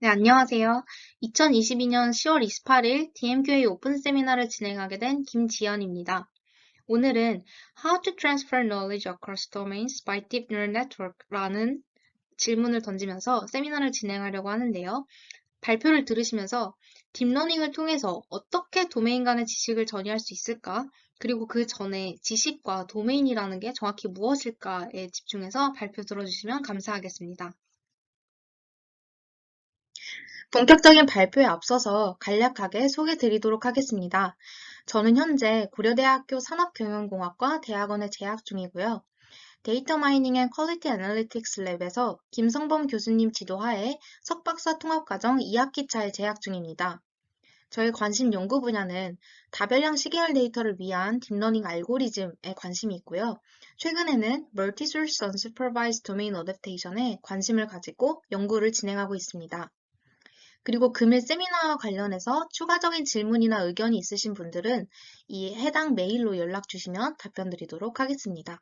네, 안녕하세요. 2022년 10월 28일 DMQA 오픈 세미나를 진행하게 된 김지연입니다. 오늘은 How to Transfer Knowledge Across Domains by Deep Neural Network라는 질문을 던지면서 세미나를 진행하려고 하는데요. 발표를 들으시면서 딥러닝을 통해서 어떻게 도메인 간의 지식을 전이할 수 있을까? 그리고 그 전에 지식과 도메인이라는 게 정확히 무엇일까에 집중해서 발표 들어주시면 감사하겠습니다. 본격적인 발표에 앞서서 간략하게 소개드리도록 하겠습니다. 저는 현재 고려대학교 산업경영공학과 대학원에 재학 중이고요. 데이터 마이닝 앤 퀄리티 애널리틱스 랩에서 김성범 교수님 지도하에 석박사 통합과정 2학기차에 재학 중입니다. 저의 관심 연구 분야는 다별량 시계열 데이터를 위한 딥러닝 알고리즘에 관심이 있고요. 최근에는 멀티소스 언슈퍼바이즈드 도메인 어댑테이션에 관심을 가지고 연구를 진행하고 있습니다. 그리고 금일 세미나와 관련해서 추가적인 질문이나 의견이 있으신 분들은 이 해당 메일로 연락 주시면 답변 드리도록 하겠습니다.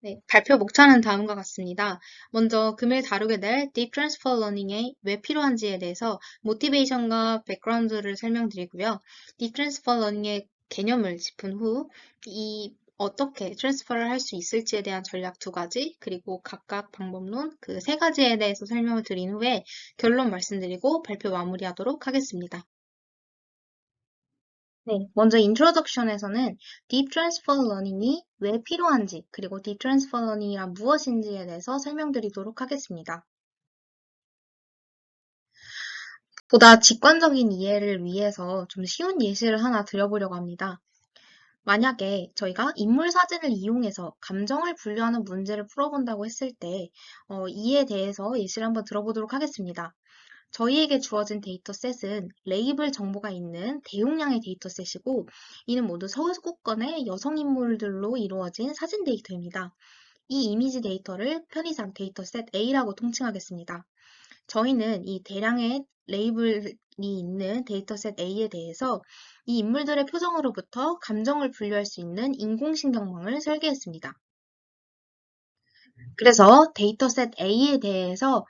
네, 발표 목차는 다음과 같습니다. 먼저 금일 다루게 될 Deep Transfer Learning에 왜 필요한지에 대해서 모티베이션과 백그라운드를 설명드리고요. Deep Transfer Learning의 개념을 짚은 후 이 어떻게 트랜스퍼를 할 수 있을지에 대한 전략 두 가지, 그리고 각각 방법론 그 세 가지에 대해서 설명을 드린 후에 결론 말씀드리고 발표 마무리하도록 하겠습니다. 네, 먼저 인트로덕션에서는 Deep Transfer Learning이 왜 필요한지, 그리고 Deep Transfer Learning이란 무엇인지에 대해서 설명드리도록 하겠습니다. 보다 직관적인 이해를 위해서 좀 쉬운 예시를 하나 드려보려고 합니다. 만약에 저희가 인물 사진을 이용해서 감정을 분류하는 문제를 풀어본다고 했을 때, 이에 대해서 예시를 한번 들어보도록 하겠습니다. 저희에게 주어진 데이터셋은 레이블 정보가 있는 대용량의 데이터셋이고, 이는 모두 서구권의 여성 인물들로 이루어진 사진 데이터입니다. 이 이미지 데이터를 편의상 데이터셋 A라고 통칭하겠습니다. 저희는 이 대량의 레이블이 있는 데이터셋 A에 대해서 이 인물들의 표정으로부터 감정을 분류할 수 있는 인공신경망을 설계했습니다. 그래서 데이터셋 A에 대해서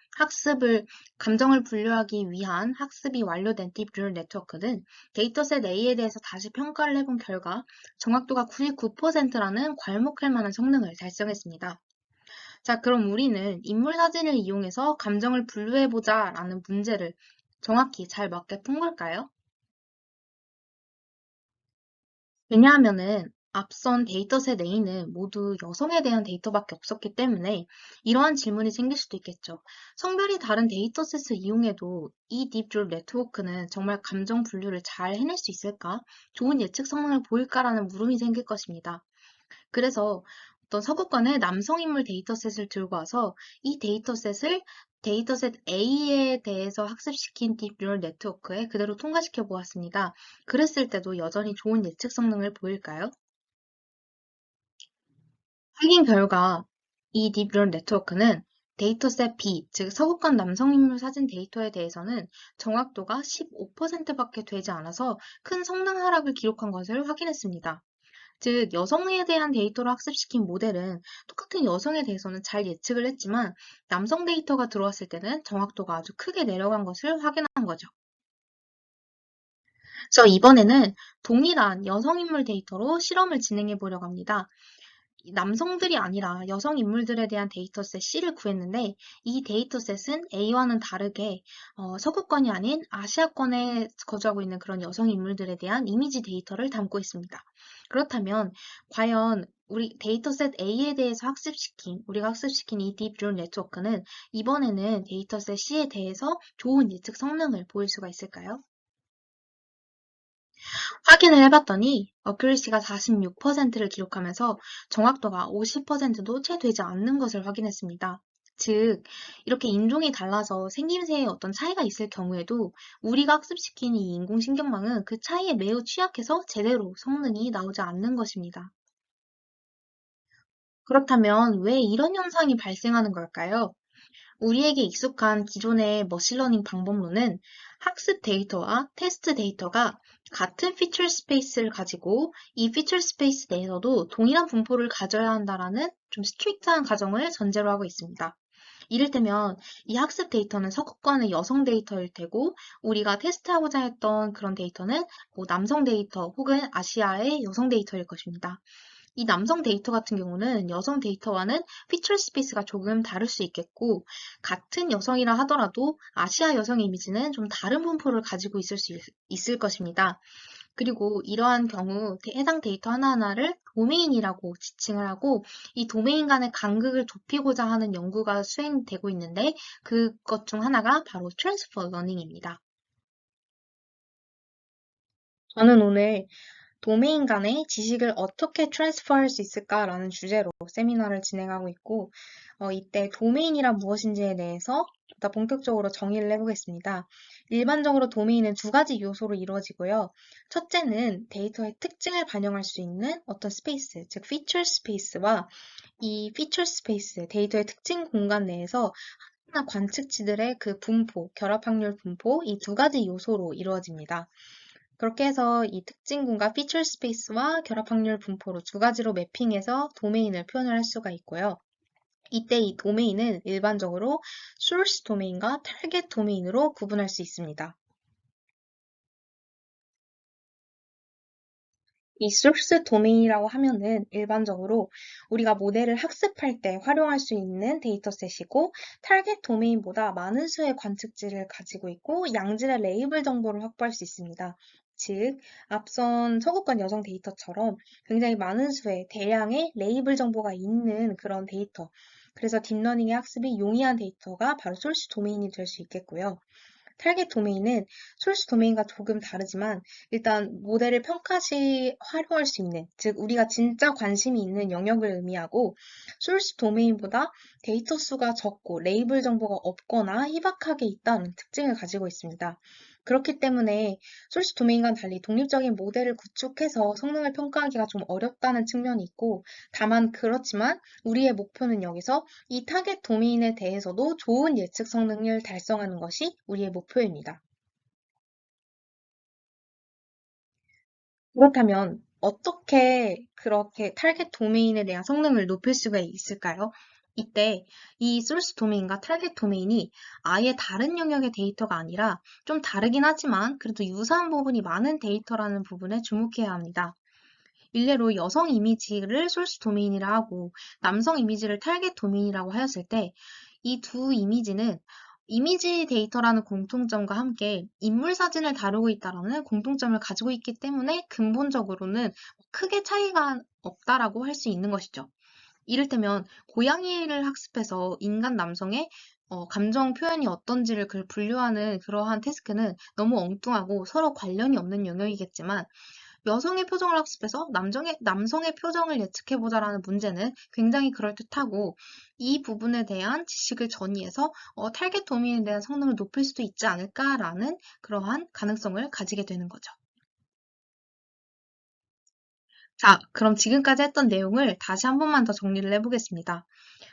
감정을 분류하기 위한 학습이 완료된 딥 뉴럴 네트워크는 데이터셋 A에 대해서 다시 평가를 해본 결과 정확도가 99%라는 괄목할 만한 성능을 달성했습니다. 자, 그럼 우리는 인물 사진을 이용해서 감정을 분류해보자 라는 문제를 정확히 잘 맞게 푼 걸까요? 왜냐하면은 앞선 데이터셋 A는 모두 여성에 대한 데이터밖에 없었기 때문에 이러한 질문이 생길 수도 있겠죠. 성별이 다른 데이터셋을 이용해도 이 딥줄 네트워크는 정말 감정 분류를 잘 해낼 수 있을까? 좋은 예측 성능을 보일까라는 물음이 생길 것입니다. 그래서 어떤 서구권의 남성 인물 데이터셋을 들고 와서 이 데이터셋 A에 대해서 학습시킨 딥 뉴럴 네트워크에 그대로 통과시켜 보았습니다. 그랬을 때도 여전히 좋은 예측 성능을 보일까요? 확인 결과 이 딥 뉴럴 네트워크는 데이터셋 B, 즉 서구권 남성 인물 사진 데이터에 대해서는 정확도가 15%밖에 되지 않아서 큰 성능 하락을 기록한 것을 확인했습니다. 즉, 여성에 대한 데이터를 학습시킨 모델은 똑같은 여성에 대해서는 잘 예측을 했지만 남성 데이터가 들어왔을 때는 정확도가 아주 크게 내려간 것을 확인한 거죠. 그래서 이번에는 동일한 여성 인물 데이터로 실험을 진행해 보려고 합니다. 남성들이 아니라 여성 인물들에 대한 데이터셋 C를 구했는데 이 데이터셋은 A와는 다르게 서구권이 아닌 아시아권에 거주하고 있는 그런 여성 인물들에 대한 이미지 데이터를 담고 있습니다. 그렇다면 과연 우리 데이터셋 A에 대해서 우리가 학습시킨 이 딥 뉴럴 네트워크는 이번에는 데이터셋 C에 대해서 좋은 예측 성능을 보일 수가 있을까요? 확인을 해봤더니 어큐리시가 46%를 기록하면서 정확도가 50%도 채 되지 않는 것을 확인했습니다. 즉, 이렇게 인종이 달라서 생김새에 어떤 차이가 있을 경우에도 우리가 학습시킨 이 인공신경망은 그 차이에 매우 취약해서 제대로 성능이 나오지 않는 것입니다. 그렇다면 왜 이런 현상이 발생하는 걸까요? 우리에게 익숙한 기존의 머신러닝 방법론은 학습 데이터와 테스트 데이터가 같은 피처 스페이스를 가지고 이 피처 스페이스 내에서도 동일한 분포를 가져야 한다라는 좀 스트릭트한 가정을 전제로 하고 있습니다. 이를테면 이 학습 데이터는 서구권의 여성 데이터일 테고 우리가 테스트하고자 했던 그런 데이터는 뭐 남성 데이터 혹은 아시아의 여성 데이터일 것입니다. 이 남성 데이터 같은 경우는 여성 데이터와는 피처 스페이스가 조금 다를 수 있겠고 같은 여성이라 하더라도 아시아 여성 이미지는 좀 다른 분포를 가지고 있을 수 있을 것입니다. 그리고 이러한 경우 해당 데이터 하나하나를 도메인이라고 지칭을 하고 이 도메인 간의 간극을 좁히고자 하는 연구가 수행되고 있는데 그것 중 하나가 바로 트랜스퍼 러닝입니다. 저는 오늘 도메인 간의 지식을 어떻게 트랜스퍼할 수 있을까라는 주제로 세미나를 진행하고 있고, 이때 도메인이란 무엇인지에 대해서 보다 본격적으로 정의를 해보겠습니다. 일반적으로 도메인은 두 가지 요소로 이루어지고요. 첫째는 데이터의 특징을 반영할 수 있는 어떤 스페이스, 즉 피처 스페이스와 이 피처 스페이스, 데이터의 특징 공간 내에서 하나 관측치들의 그 분포, 결합 확률 분포, 이 두 가지 요소로 이루어집니다. 그렇게 해서 이 특징군과 피처 스페이스와 결합 확률 분포로 두 가지로 매핑해서 도메인을 표현을 할 수가 있고요. 이때 이 도메인은 일반적으로 source 도메인과 target 도메인으로 구분할 수 있습니다. 이 source 도메인이라고 하면은 일반적으로 우리가 모델을 학습할 때 활용할 수 있는 데이터셋이고 타겟 도메인보다 많은 수의 관측지를 가지고 있고 양질의 레이블 정보를 확보할 수 있습니다. 즉, 앞선 서구권 여성 데이터처럼 굉장히 많은 수의 대량의 레이블 정보가 있는 그런 데이터. 그래서 딥러닝의 학습이 용이한 데이터가 바로 소스 도메인이 될 수 있겠고요. 타겟 도메인은 소스 도메인과 조금 다르지만 일단 모델을 평가 시 활용할 수 있는, 즉 우리가 진짜 관심이 있는 영역을 의미하고 소스 도메인보다 데이터 수가 적고 레이블 정보가 없거나 희박하게 있다는 특징을 가지고 있습니다. 그렇기 때문에 소스 도메인과는 달리 독립적인 모델을 구축해서 성능을 평가하기가 좀 어렵다는 측면이 있고 다만 그렇지만 우리의 목표는 여기서 이 타겟 도메인에 대해서도 좋은 예측 성능을 달성하는 것이 우리의 목표입니다. 그렇다면 어떻게 그렇게 타겟 도메인에 대한 성능을 높일 수가 있을까요? 이때 이 소스 도메인과 타겟 도메인이 아예 다른 영역의 데이터가 아니라 좀 다르긴 하지만 그래도 유사한 부분이 많은 데이터라는 부분에 주목해야 합니다. 일례로 여성 이미지를 소스 도메인이라 하고 남성 이미지를 타겟 도메인이라고 하였을 때 이 두 이미지는 이미지 데이터라는 공통점과 함께 인물 사진을 다루고 있다는 공통점을 가지고 있기 때문에 근본적으로는 크게 차이가 없다라고 할 수 있는 것이죠. 이를테면 고양이를 학습해서 인간 남성의 감정 표현이 어떤지를 분류하는 그러한 태스크는 너무 엉뚱하고 서로 관련이 없는 영역이겠지만 여성의 표정을 학습해서 남성의 표정을 예측해보자라는 문제는 굉장히 그럴듯하고 이 부분에 대한 지식을 전이해서 타겟 도메인에 대한 성능을 높일 수도 있지 않을까라는 그러한 가능성을 가지게 되는 거죠. 자, 그럼 지금까지 했던 내용을 다시 한 번만 더 정리를 해보겠습니다.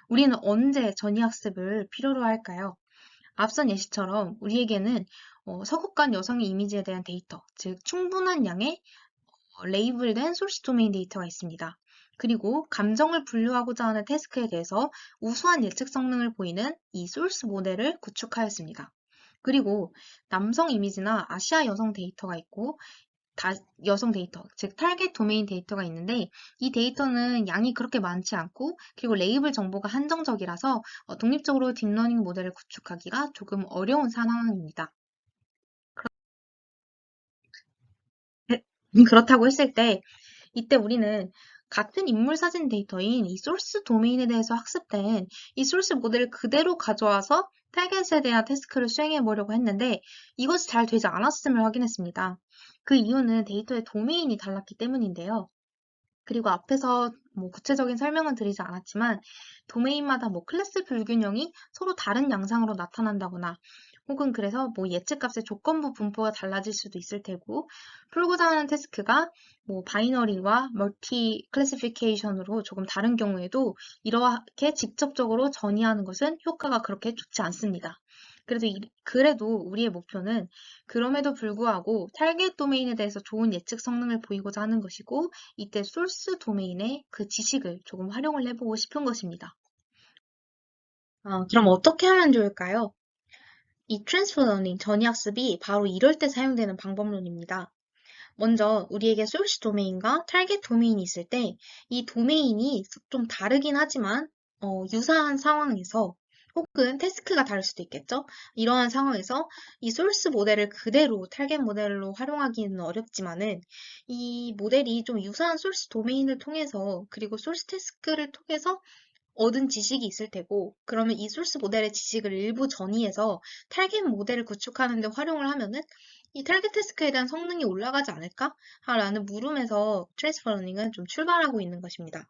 우리는 언제 전이학습을 필요로 할까요? 앞선 예시처럼 우리에게는 서구권 여성의 이미지에 대한 데이터, 즉 충분한 양의 레이블된 소스 도메인 데이터가 있습니다. 그리고 감정을 분류하고자 하는 태스크에 대해서 우수한 예측 성능을 보이는 이 소스 모델을 구축하였습니다. 그리고 남성 이미지나 아시아 여성 데이터가 있고 여성 데이터, 즉 타겟 도메인 데이터가 있는데 이 데이터는 양이 그렇게 많지 않고 그리고 레이블 정보가 한정적이라서 독립적으로 딥러닝 모델을 구축하기가 조금 어려운 상황입니다. 그렇다고 했을 때 이때 우리는 같은 인물 사진 데이터인 이 소스 도메인에 대해서 학습된 이 소스 모델을 그대로 가져와서 타겟에 대한 태스크를 수행해 보려고 했는데 이것이 잘 되지 않았음을 확인했습니다. 그 이유는 데이터의 도메인이 달랐기 때문인데요. 그리고 앞에서 뭐 구체적인 설명은 드리지 않았지만 도메인마다 뭐 클래스 불균형이 서로 다른 양상으로 나타난다거나 혹은 그래서 뭐 예측값의 조건부 분포가 달라질 수도 있을 테고 풀고자 하는 태스크가 뭐 바이너리와 멀티 클래시피케이션으로 조금 다른 경우에도 이렇게 직접적으로 전이하는 것은 효과가 그렇게 좋지 않습니다. 그래도 우리의 목표는 그럼에도 불구하고 타겟 도메인에 대해서 좋은 예측 성능을 보이고자 하는 것이고 이때 소스 도메인의 그 지식을 조금 활용을 해보고 싶은 것입니다. 그럼 어떻게 하면 좋을까요? 이 트랜스퍼 러닝 전이학습이 바로 이럴 때 사용되는 방법론입니다. 먼저 우리에게 소스 도메인과 타겟 도메인이 있을 때 이 도메인이 좀 다르긴 하지만 유사한 상황에서 혹은 태스크가 다를 수도 있겠죠. 이러한 상황에서 이 소스 모델을 그대로 타겟 모델로 활용하기는 어렵지만은 이 모델이 좀 유사한 소스 도메인을 통해서 그리고 소스 태스크를 통해서 얻은 지식이 있을 테고, 그러면 이 소스 모델의 지식을 일부 전이해서 타겟 모델을 구축하는 데 활용을 하면은 이 타겟 태스크에 대한 성능이 올라가지 않을까? 라는 물음에서 트랜스퍼 러닝은 좀 출발하고 있는 것입니다.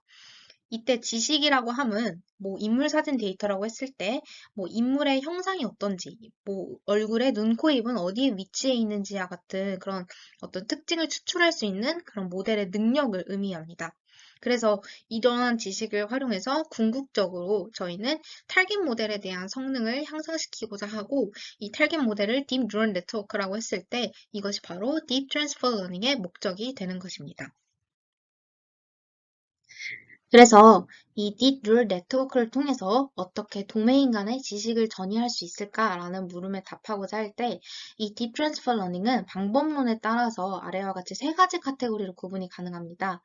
이때 지식이라고 함은 뭐 인물 사진 데이터라고 했을 때 뭐 인물의 형상이 어떤지, 뭐 얼굴의 눈, 코, 입은 어디에 위치해 있는지와 같은 그런 어떤 특징을 추출할 수 있는 그런 모델의 능력을 의미합니다. 그래서 이러한 지식을 활용해서 궁극적으로 저희는 타겟 모델에 대한 성능을 향상시키고자 하고 이 타겟 모델을 딥 뉴럴 네트워크라고 했을 때 이것이 바로 딥 트랜스퍼 러닝의 목적이 되는 것입니다. 그래서 이 딥 뉴럴 네트워크를 통해서 어떻게 도메인 간의 지식을 전이할 수 있을까라는 물음에 답하고자 할 때 이 딥 트랜스퍼 러닝은 방법론에 따라서 아래와 같이 세 가지 카테고리로 구분이 가능합니다.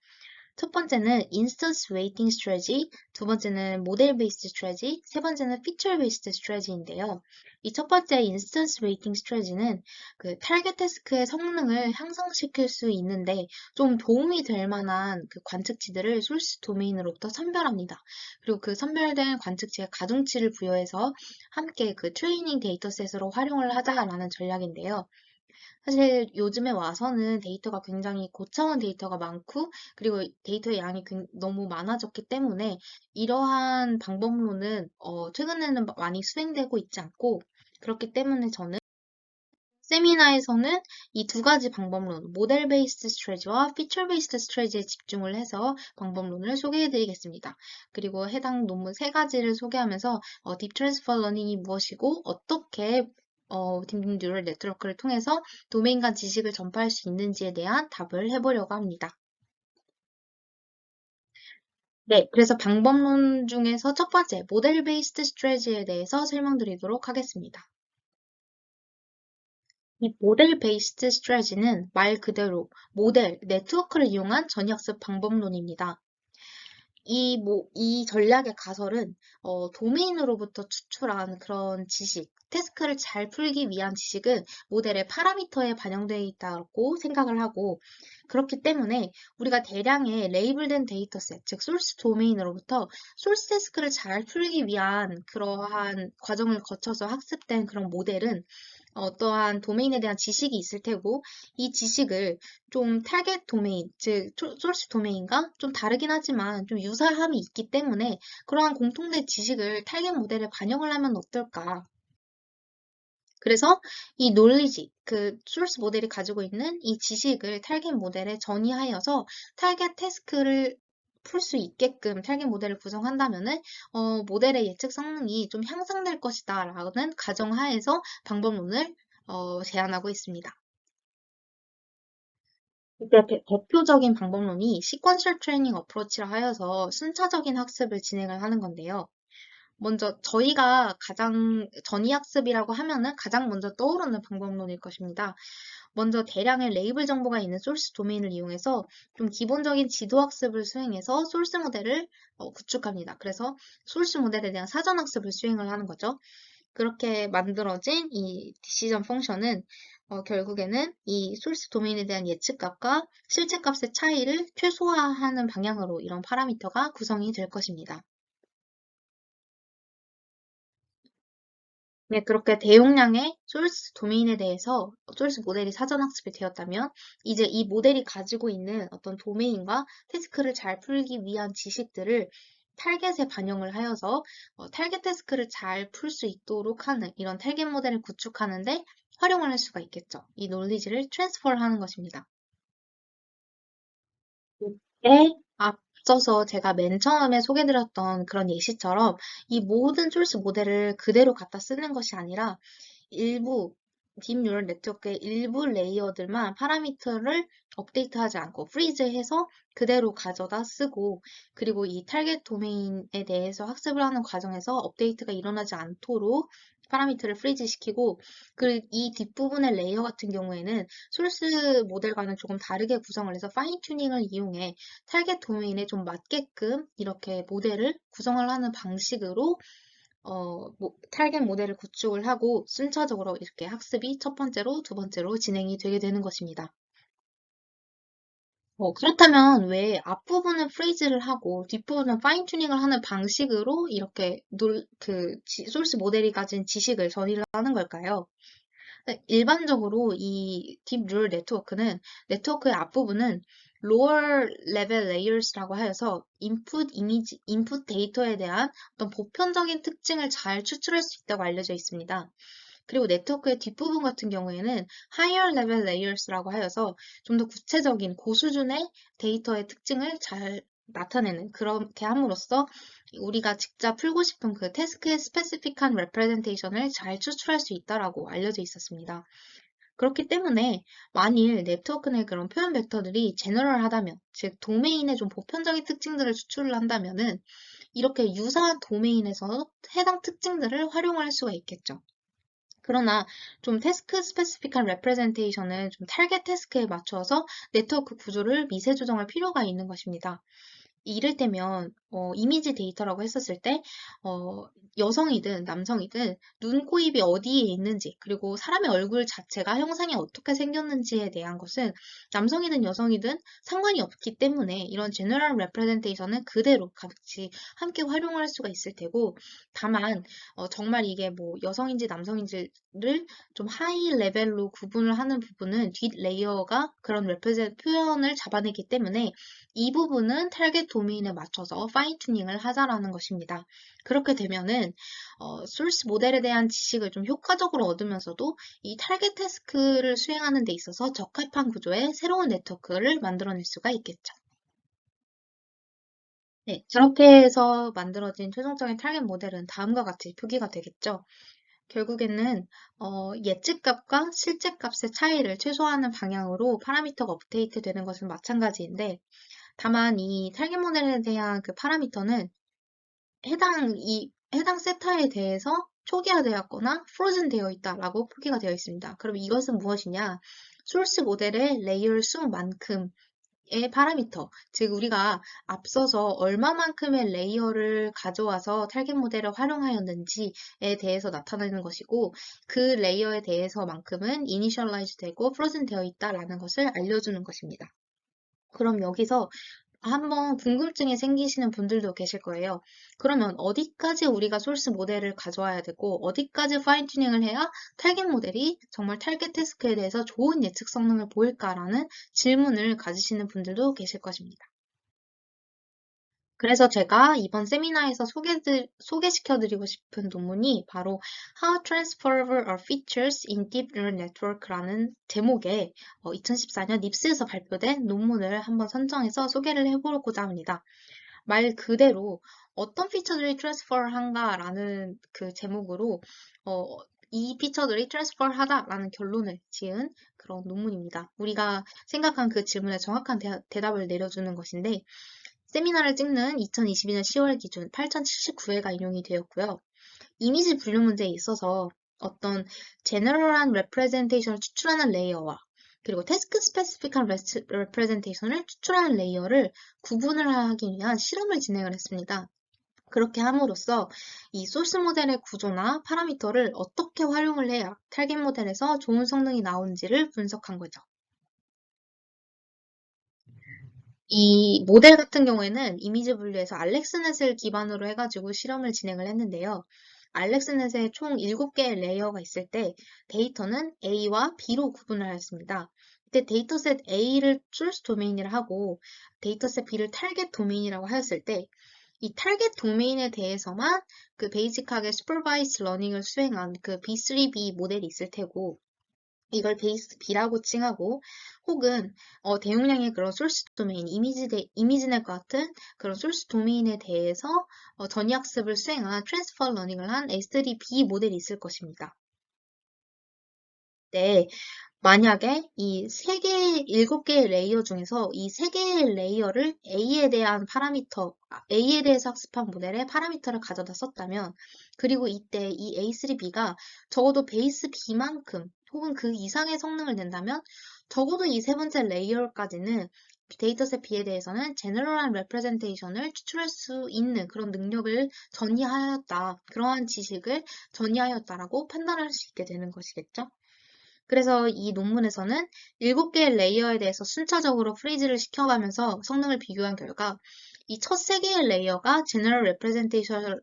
첫 번째는 인스턴스 웨이팅 스트래지, 두 번째는 모델 베이스드 스트래지, 세 번째는 피처 베이스드 스트래지인데요. 이 첫 번째 인스턴스 웨이팅 스트래지는 그 타겟 태스크의 성능을 향상시킬 수 있는데 좀 도움이 될 만한 그 관측치들을 소스 도메인으로부터 선별합니다. 그리고 그 선별된 관측치에 가중치를 부여해서 함께 그 트레이닝 데이터셋으로 활용을 하자라는 전략인데요. 사실 요즘에 와서는 데이터가 굉장히 고차원 데이터가 많고 그리고 데이터의 양이 너무 많아졌기 때문에 이러한 방법론은 최근에는 많이 수행되고 있지 않고 그렇기 때문에 저는 세미나에서는 이 두 가지 방법론, 모델 베이스드 스트래지와 피처 베이스드 스트래지에 집중을 해서 방법론을 소개해 드리겠습니다. 그리고 해당 논문 세 가지를 소개하면서 딥 트랜스퍼 러닝이 무엇이고 어떻게 딥 뉴럴 네트워크를 통해서 도메인 간 지식을 전파할 수 있는지에 대한 답을 해보려고 합니다. 네, 그래서 방법론 중에서 첫 번째, 모델 베이스드 스트래지에 대해서 설명드리도록 하겠습니다. 이 모델 베이스드 스트래지는 말 그대로 모델, 네트워크를 이용한 전역습 방법론입니다. 이 전략의 가설은 도메인으로부터 추출한 그런 지식, 태스크를 잘 풀기 위한 지식은 모델의 파라미터에 반영되어 있다고 생각을 하고 그렇기 때문에 우리가 대량의 레이블된 데이터셋, 즉 소스 도메인으로부터 소스 태스크를 잘 풀기 위한 그러한 과정을 거쳐서 학습된 그런 모델은 어떠한 도메인에 대한 지식이 있을 테고 이 지식을 좀 타겟 도메인, 즉 소스 도메인과 좀 다르긴 하지만 좀 유사함이 있기 때문에 그러한 공통된 지식을 타겟 모델에 반영을 하면 어떨까? 그래서 이 놀리지, 그 소스 모델이 가지고 있는 이 지식을 타겟 모델에 전이하여서 타겟 태스크를 풀 수 있게끔 타겟 모델을 구성한다면은 모델의 예측 성능이 좀 향상될 것이다 라는 가정하에서 방법론을 제안하고 있습니다. 이때 대표적인 방법론이 시퀀셜 트레이닝 어프로치라 하여서 순차적인 학습을 진행을 하는 건데요. 먼저 저희가 가장 전이학습이라고 하면은 가장 먼저 떠오르는 방법론일 것입니다. 먼저 대량의 레이블 정보가 있는 소스 도메인을 이용해서 좀 기본적인 지도학습을 수행해서 소스 모델을 구축합니다. 그래서 소스 모델에 대한 사전학습을 수행을 하는 거죠. 그렇게 만들어진 이 디시전 펑션은 결국에는 이 소스 도메인에 대한 예측값과 실제값의 차이를 최소화하는 방향으로 이런 파라미터가 구성이 될 것입니다. 네, 그렇게 대용량의 소스 도메인에 대해서 소스 모델이 사전 학습이 되었다면 이제 이 모델이 가지고 있는 어떤 도메인과 태스크를 잘 풀기 위한 지식들을 타겟에 반영을 하여서 타겟 태스크를 잘 풀 수 있도록 하는 이런 타겟 모델을 구축하는데 활용을 할 수가 있겠죠. 이 논리지를 트랜스퍼를 하는 것입니다. 에 앞서서 제가 맨 처음에 소개드렸던 그런 예시처럼 이 모든 소스 모델을 그대로 갖다 쓰는 것이 아니라 일부 딥 뉴럴 네트워크의 일부 레이어들만 파라미터를 업데이트하지 않고 프리즈해서 그대로 가져다 쓰고, 그리고 이 타겟 도메인에 대해서 학습을 하는 과정에서 업데이트가 일어나지 않도록 파라미터를 프리즈 시키고, 그리고 이 뒷부분의 레이어 같은 경우에는 소스 모델과는 조금 다르게 구성을 해서 파인 튜닝을 이용해 타겟 도메인에 좀 맞게끔 이렇게 모델을 구성을 하는 방식으로 타겟 모델을 구축을 하고 순차적으로 이렇게 학습이 첫 번째로, 두 번째로 진행이 되게 되는 것입니다. 그렇다면 왜 앞부분은 프레이즈를 하고 뒷부분은 파인 튜닝을 하는 방식으로 이렇게 소스 모델이 가진 지식을 전이를 하는 걸까요? 네, 일반적으로 이 딥 뉴럴 네트워크는 네트워크의 앞부분은 lower level layers라고 하여서 인풋 데이터에 대한 어떤 보편적인 특징을 잘 추출할 수 있다고 알려져 있습니다. 그리고 네트워크의 뒷부분 같은 경우에는 higher level layers라고 하여서 좀 더 구체적인 고수준의 데이터의 특징을 잘 나타내는 그렇게 함으로써 우리가 직접 풀고 싶은 그 태스크의 스페시픽한 레프레젠테이션을 잘 추출할 수 있다라고 알려져 있었습니다. 그렇기 때문에 만일 네트워크 내 그런 표현 벡터들이 제너럴하다면, 즉 도메인의 좀 보편적인 특징들을 추출을 한다면은 이렇게 유사한 도메인에서 해당 특징들을 활용을 할 수가 있겠죠. 그러나 좀 태스크 스페시픽한 레프레젠테이션은 좀 타겟 태스크에 맞춰서 네트워크 구조를 미세 조정할 필요가 있는 것입니다. 이를테면 이미지 데이터라고 했었을 때 여성이든 남성이든 눈, 코, 입이 어디에 있는지, 그리고 사람의 얼굴 자체가 형상이 어떻게 생겼는지에 대한 것은 남성이든 여성이든 상관이 없기 때문에 이런 제너럴 레프레젠테이션은 그대로 같이 함께 활용할 수가 있을 테고, 다만 정말 이게 뭐 여성인지 남성인지를 좀 하이 레벨로 구분을 하는 부분은 뒷 레이어가 그런 레프레젠 표현을 잡아내기 때문에 이 부분은 타겟 도메인에 맞춰서 파인 튜닝을 하자라는 것입니다. 그렇게 되면은 소스 모델에 대한 지식을 좀 효과적으로 얻으면서도 이 타겟 태스크를 수행하는 데 있어서 적합한 구조의 새로운 네트워크를 만들어낼 수가 있겠죠. 네, 그렇게 해서 만들어진 최종적인 타겟 모델은 다음과 같이 표기가 되겠죠. 결국에는 예측값과 실제값의 차이를 최소화하는 방향으로 파라미터가 업데이트 되는 것은 마찬가지인데, 다만 이 타겟 모델에 대한 그 파라미터는 해당 세타에 대해서 초기화되었거나 프로즌 되어 있다라고 표기가 되어 있습니다. 그럼 이것은 무엇이냐? 소스 모델의 레이어 수만큼의 파라미터, 즉 우리가 앞서서 얼마만큼의 레이어를 가져와서 타겟 모델을 활용하였는지에 대해서 나타내는 것이고, 그 레이어에 대해서만큼은 이니셜라이즈 되고 프로즌 되어 있다라는 것을 알려주는 것입니다. 그럼 여기서 한번 궁금증이 생기시는 분들도 계실 거예요. 그러면 어디까지 우리가 소스 모델을 가져와야 되고 어디까지 파인 튜닝을 해야 타겟 모델이 정말 타겟 태스크에 대해서 좋은 예측 성능을 보일까라는 질문을 가지시는 분들도 계실 것입니다. 그래서 제가 이번 세미나에서 소개시켜드리고 싶은 논문이 바로 How Transferable Are Features in Deep Neural Network라는 제목의 2014년 닙스에서 발표된 논문을 한번 선정해서 소개를 해보고자 합니다. 말 그대로 어떤 피처들이 트랜스퍼한가라는 그 제목으로 어, 이 피처들이 트랜스퍼하다라는 결론을 지은 그런 논문입니다. 우리가 생각한 그 질문에 정확한 대답을 내려주는 것인데, 세미나를 찍는 2022년 10월 기준 8079회가 인용이 되었고요. 이미지 분류 문제에 있어서 어떤 제너럴한 레프레젠테이션을 추출하는 레이어와 그리고 태스크 스페시픽한 레프레젠테이션을 추출하는 레이어를 구분을 하기 위한 실험을 진행을 했습니다. 그렇게 함으로써 이 소스 모델의 구조나 파라미터를 어떻게 활용을 해야 타겟 모델에서 좋은 성능이 나오는지를 분석한 거죠. 이 모델 같은 경우에는 이미지 분류에서 알렉스넷을 기반으로 해가지고 실험을 진행을 했는데요. 알렉스넷에 총 7개의 레이어가 있을 때 데이터는 A와 B로 구분을 하였습니다. 이때 데이터셋 A를 소스 도메인이라 하고 데이터셋 B를 타겟 도메인이라고 하였을 때 이 타겟 도메인에 대해서만 그 베이직하게 슈퍼바이스 러닝을 수행한 그 B3B 모델이 있을 테고, 이걸 베이스 B라고 칭하고, 혹은 대용량의 그런 소스 도메인, 이미지넷 같은 그런 소스 도메인에 대해서 전이학습을 수행한 트랜스퍼 러닝을 한 S3B 모델이 있을 것입니다. 때 만약에 이 세 개, 7개의 레이어 중에서 이 세 개의 레이어를 A에 대한 파라미터, A에 대해서 학습한 모델의 파라미터를 가져다 썼다면, 그리고 이때 이 A3B가 적어도 베이스 B만큼 혹은 그 이상의 성능을 낸다면, 적어도 이 세 번째 레이어까지는 데이터셋 B에 대해서는 제너럴한 레프레젠테이션을 추출할 수 있는 그런 능력을 전이하였다. 그러한 지식을 전이하였다라고 판단할 수 있게 되는 것이겠죠. 그래서 이 논문에서는 7개의 레이어에 대해서 순차적으로 프리즈를 시켜가면서 성능을 비교한 결과 이 첫 3개의 레이어가 제너럴 레프레젠테이션을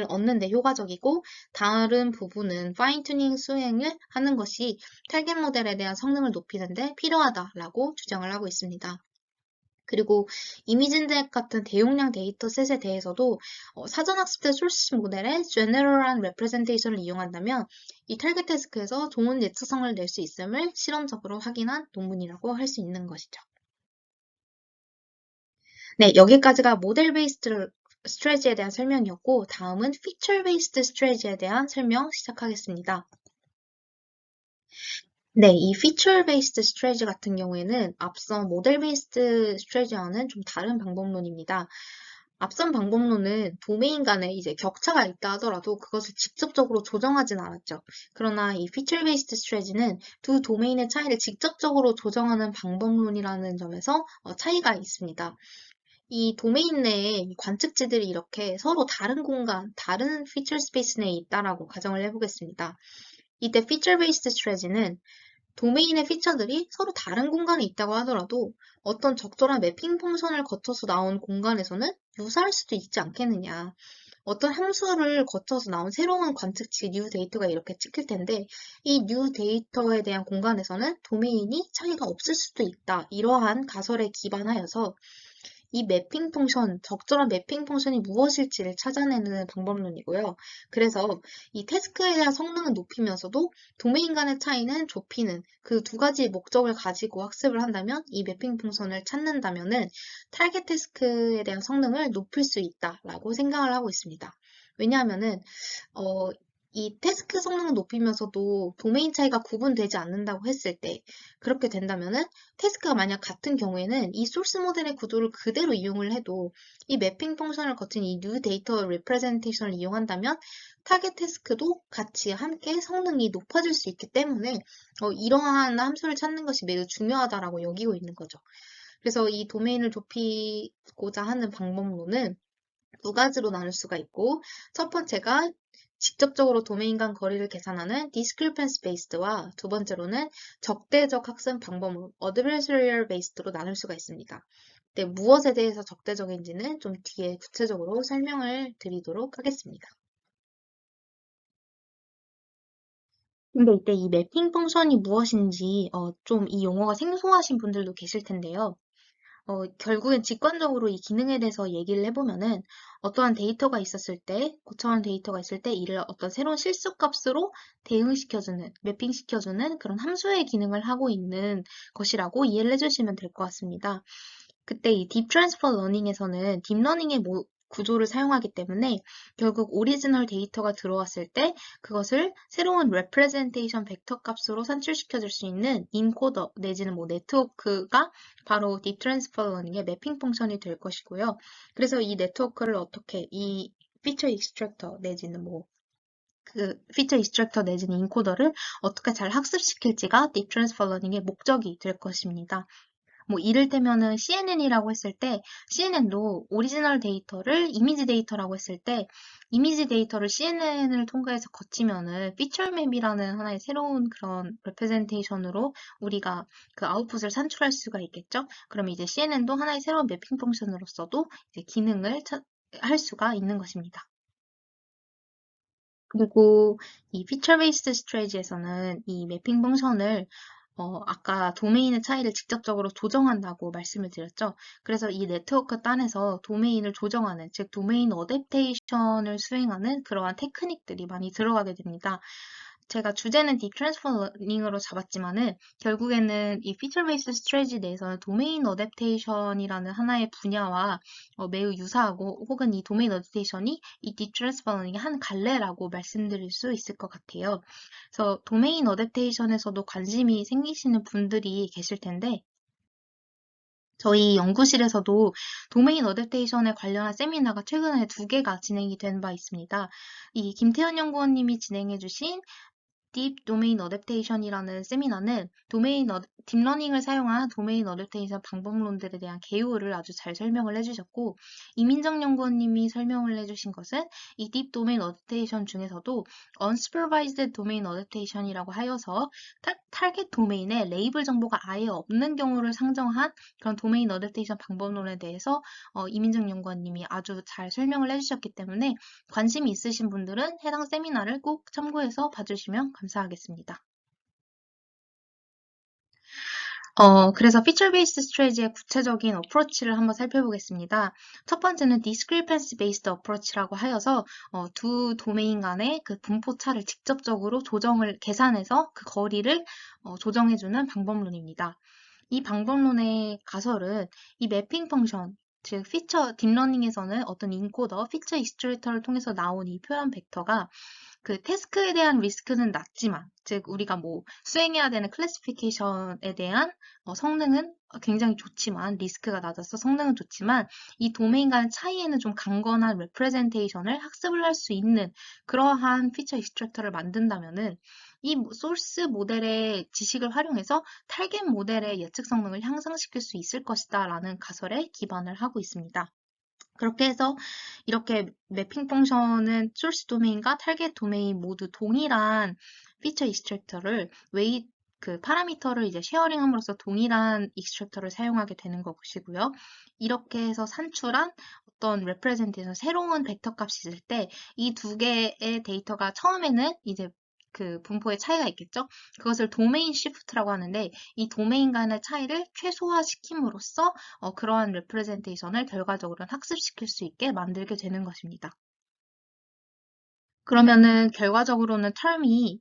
얻는 데 효과적이고 다른 부분은 파인 튜닝 수행을 하는 것이 탈겟 모델에 대한 성능을 높이는 데 필요하다라고 주장을 하고 있습니다. 그리고 이미진덱 같은 대용량 데이터셋에 대해서도 사전 학습된 소스 모델의 제너럴한 레프레젠테이션을 이용한다면 이 타겟 태스크에서 좋은 예측성을 낼 수 있음을 실험적으로 확인한 논문이라고 할 수 있는 것이죠. 네, 여기까지가 모델 베이스드 스트래지에 대한 설명이었고 다음은 피처 베이스드 스트래지에 대한 설명 시작하겠습니다. 네, 이 feature based strategy 같은 경우에는 앞선 model based strategy와는 좀 다른 방법론입니다. 앞선 방법론은 도메인 간에 이제 격차가 있다 하더라도 그것을 직접적으로 조정하진 않았죠. 그러나 이 feature based strategy는 두 도메인의 차이를 직접적으로 조정하는 방법론이라는 점에서 차이가 있습니다. 이 도메인 내에 이 관측지들이 이렇게 서로 다른 공간, 다른 feature space 내에 있다라고 가정을 해보겠습니다. 이때 feature based strategy는 도메인의 피처들이 서로 다른 공간에 있다고 하더라도 어떤 적절한 매핑 펑션을 거쳐서 나온 공간에서는 유사할 수도 있지 않겠느냐. 어떤 함수를 거쳐서 나온 새로운 관측치 뉴 데이터가 이렇게 찍힐 텐데 이 뉴 데이터에 대한 공간에서는 도메인이 차이가 없을 수도 있다. 이러한 가설에 기반하여서 이 매핑 펑션, 적절한 매핑 펑션이 무엇일지를 찾아내는 방법론이고요. 그래서 이 태스크에 대한 성능은 높이면서도 도메인 간의 차이는 좁히는 그 두 가지 목적을 가지고 학습을 한다면 이 매핑 펑션을 찾는다면은 타겟 태스크에 대한 성능을 높일 수 있다라고 생각을 하고 있습니다. 왜냐하면은 이 태스크 성능을 높이면서도 도메인 차이가 구분되지 않는다고 했을 때 그렇게 된다면은 태스크가 만약 같은 경우에는 이 소스 모델의 구조를 그대로 이용을 해도 이 매핑 펑션을 거친 이 뉴 데이터 리프레젠테이션을 이용한다면 타겟 태스크도 같이 함께 성능이 높아질 수 있기 때문에 이러한 함수를 찾는 것이 매우 중요하다라고 여기고 있는 거죠. 그래서 이 도메인을 좁히고자 하는 방법론은 두 가지로 나눌 수가 있고 첫 번째가 직접적으로 도메인 간 거리를 계산하는 discrepance based와 두 번째로는 적대적 학습 방법으로 adversarial based로 나눌 수가 있습니다. 네, 무엇에 대해서 적대적인지는 좀 뒤에 구체적으로 설명을 드리도록 하겠습니다. 근데 이때 이 매핑 펑션이 무엇인지 좀 이 용어가 생소하신 분들도 계실 텐데요. 결국엔 직관적으로 이 기능에 대해서 얘기를 해보면은 어떠한 데이터가 있었을 때, 고쳐한 데이터가 있을 때 이를 어떤 새로운 실수값으로 대응시켜주는, 매핑시켜주는 그런 함수의 기능을 하고 있는 것이라고 이해를 해주시면 될 것 같습니다. 그때 이 딥 트랜스퍼 러닝에서는 딥러닝의 구조를 사용하기 때문에 결국 오리지널 데이터가 들어왔을 때 그것을 새로운 레프레젠테이션 벡터 값으로 산출시켜 줄 수 있는 인코더 내지는 뭐 네트워크가 바로 딥 트랜스퍼 러닝의 매핑 펑션이 될 것이고요. 그래서 이 네트워크를 어떻게 이 피처 익스트랙터 내지는 뭐 그 피처 익스트랙터 내지는 인코더를 어떻게 잘 학습시킬지가 딥 트랜스퍼 러닝의 목적이 될 것입니다. 뭐 이를테면은 CNN이라고 했을 때 CNN도 오리지널 데이터를 이미지 데이터라고 했을 때 이미지 데이터를 CNN을 통과해서 거치면은 피처 맵이라는 하나의 새로운 그런 레프레젠테이션으로 우리가 그 아웃풋을 산출할 수가 있겠죠. 그러면 이제 CNN도 하나의 새로운 매핑 펑션으로서도 이제 기능을 할 수가 있는 것입니다. 그리고 이 피처 베이스드 스트레이지에서는 이 매핑 펑션을 아까 도메인의 차이를 직접적으로 조정한다고 말씀을 드렸죠. 그래서 이 네트워크 단에서 도메인을 조정하는, 즉 도메인 어댑테이션을 수행하는 그러한 테크닉들이 많이 들어가게 됩니다. 제가 주제는 딥 트랜스퍼 러닝으로 잡았지만은 결국에는 이 피처 베이스 스트래티지 내에서는 도메인 어댑테이션이라는 하나의 분야와 매우 유사하고 혹은 이 도메인 어댑테이션이 이 딥 트랜스퍼 러닝의 한 갈래라고 말씀드릴 수 있을 것 같아요. 그래서 도메인 어댑테이션에서도 관심이 생기시는 분들이 계실 텐데 저희 연구실에서도 도메인 어댑테이션에 관련한 세미나가 최근에 2개가 진행이 된 바 있습니다. 이 김태현 연구원님이 진행해주신 딥 도메인 어댑테이션이라는 세미나는 딥러닝을 사용한 도메인 어댑테이션 방법론들에 대한 개요를 아주 잘 설명을 해주셨고, 이민정 연구원님이 설명을 해주신 것은 이 딥 도메인 어댑테이션 중에서도 unsupervised 도메인 어댑테이션이라고 하여서 타겟 도메인에 레이블 정보가 아예 없는 경우를 상정한 그런 도메인 어댑테이션 방법론에 대해서 이민정 연구원님이 아주 잘 설명을 해주셨기 때문에 관심이 있으신 분들은 해당 세미나를 꼭 참고해서 봐주시면 감사하겠습니다. 그래서 Feature Based Strategy의 구체적인 어프로치를 한번 살펴보겠습니다. 첫 번째는 Discrepancy Based Approach라고 하여서 두 도메인 간의 그 분포 차를 직접적으로 계산해서 그 거리를 조정해주는 방법론입니다. 이 방법론의 가설은 이 매핑 펑션, 즉 딥러닝에서는 어떤 인코더, 피처 익스트레이터를 통해서 나온 이 표현 벡터가 그 태스크에 대한 리스크는 낮지만, 즉 우리가 뭐 수행해야 되는 클래시피케이션에 대한 성능은 굉장히 좋지만, 리스크가 낮아서 성능은 좋지만 이 도메인 간의 차이에는 좀 강건한 레프레젠테이션을 학습을 할 수 있는 그러한 피처 익스트랙터를 만든다면은 이 소스 모델의 지식을 활용해서 타겟 모델의 예측 성능을 향상시킬 수 있을 것이다 라는 가설에 기반을 하고 있습니다. 그렇게 해서 이렇게 매핑 펑션은 소스 도메인과 타겟 도메인 모두 동일한 피처 익스트랙터를 그 파라미터를 이제 쉐어링함으로써 동일한 익스트랙터를 사용하게 되는 것이고요. 이렇게 해서 산출한 어떤 레프레젠테이션 새로운 벡터 값이 있을 때 이 2개의 데이터가 처음에는 이제 그 분포의 차이가 있겠죠. 그것을 도메인 시프트라고 하는데 이 도메인 간의 차이를 최소화시킴으로써 그러한 레프레젠테이션을 결과적으로는 학습시킬 수 있게 만들게 되는 것입니다. 그러면은 결과적으로는